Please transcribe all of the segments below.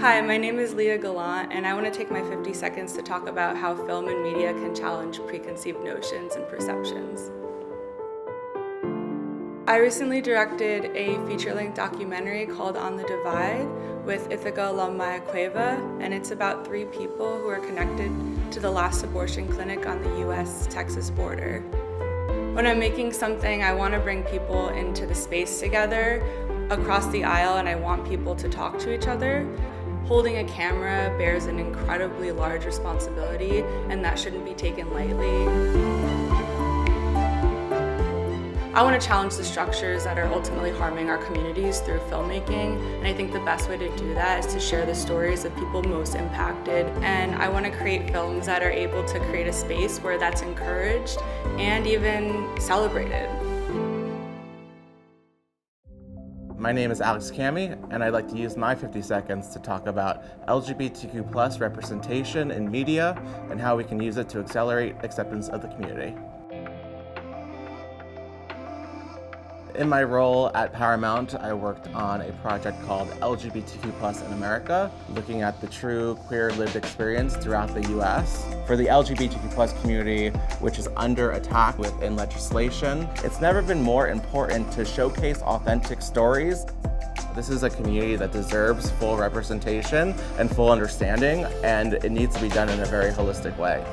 Hi, my name is Leah Galant, and I want to take my 50 seconds to talk about how film and media can challenge preconceived notions and perceptions. I recently directed a feature-length documentary called On the Divide with Ithaca alumni Cueva, and it's about 3 people who are connected to the last abortion clinic on the US-Texas border. When I'm making something, I want to bring people into the space together across the aisle, and I want people to talk to each other. Holding a camera bears an incredibly large responsibility, and that shouldn't be taken lightly. I want to challenge the structures that are ultimately harming our communities through filmmaking, and I think the best way to do that is to share the stories of people most impacted. And I want to create films that are able to create a space where that's encouraged and even celebrated. My name is Cammy, and I'd like to use my 50 seconds to talk about LGBTQ+ representation in media and how we can use it to accelerate acceptance of the community. In my role at Paramount, I worked on a project called LGBTQ+ in America, looking at the true queer lived experience throughout the US. For the LGBTQ+ community, which is under attack within legislation, it's never been more important to showcase authentic stories. This is a community that deserves full representation and full understanding, and it needs to be done in a very holistic way.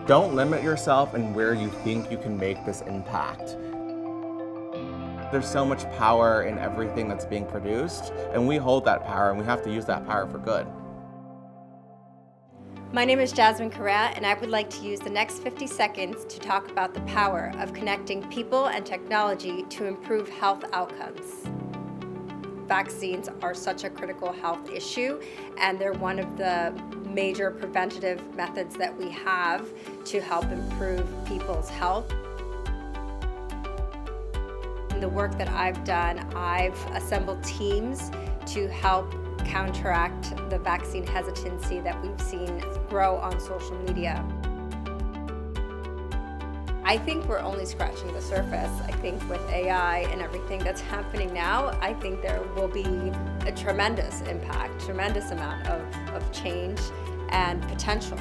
Don't limit yourself in where you think you can make this impact. There's so much power in everything that's being produced, and we hold that power, and we have to use that power for good. My name is Jazmin Correa, and I would like to use the next 50 seconds to talk about the power of connecting people and technology to improve health outcomes. Vaccines are such a critical health issue, and they're one of the major preventative methods that we have to help improve people's health. In the work that I've done, I've assembled teams to help counteract the vaccine hesitancy that we've seen grow on social media. I think we're only scratching the surface. I think with AI and everything that's happening now, I think there will be a tremendous impact, tremendous amount of change and potential.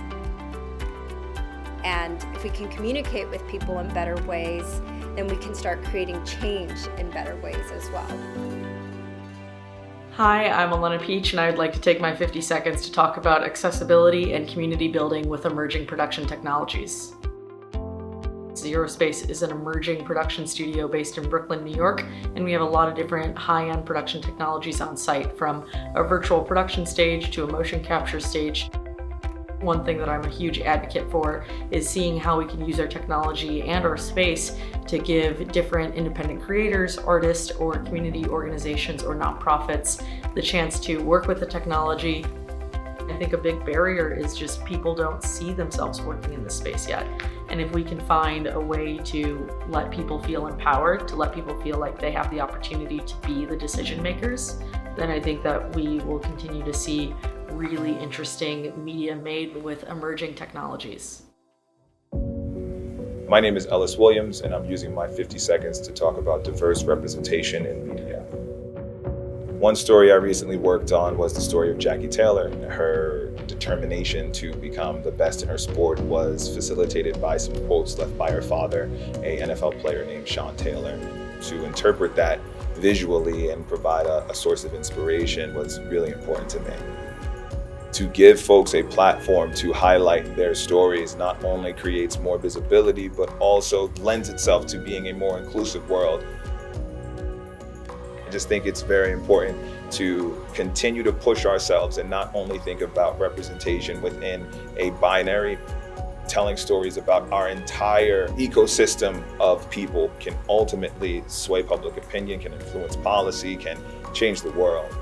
And if we can communicate with people in better ways, then we can start creating change in better ways as well. Hi, I'm Elena Piech, and I would like to take my 50 seconds to talk about accessibility and community building with emerging production technologies. Zero Space is an emerging production studio based in Brooklyn, New York, and we have a lot of different high-end production technologies on site, from a virtual production stage to a motion capture stage. One thing that I'm a huge advocate for is seeing how we can use our technology and our space to give different independent creators, artists, or community organizations or nonprofits the chance to work with the technology. I think a big barrier is just people don't see themselves working in this space yet. And if we can find a way to let people feel empowered, to let people feel like they have the opportunity to be the decision makers, then I think that we will continue to see really interesting media made with emerging technologies. My name is Ellis Williams, and I'm using my 50 seconds to talk about diverse representation in media. One story I recently worked on was the story of Jackie Taylor. Her determination to become the best in her sport was facilitated by some quotes left by her father, a NFL player named Sean Taylor. To interpret that visually and provide a source of inspiration was really important to me. To give folks a platform to highlight their stories not only creates more visibility, but also lends itself to being a more inclusive world. I just think it's very important to continue to push ourselves and not only think about representation within a binary. Telling stories about our entire ecosystem of people can ultimately sway public opinion, can influence policy, can change the world.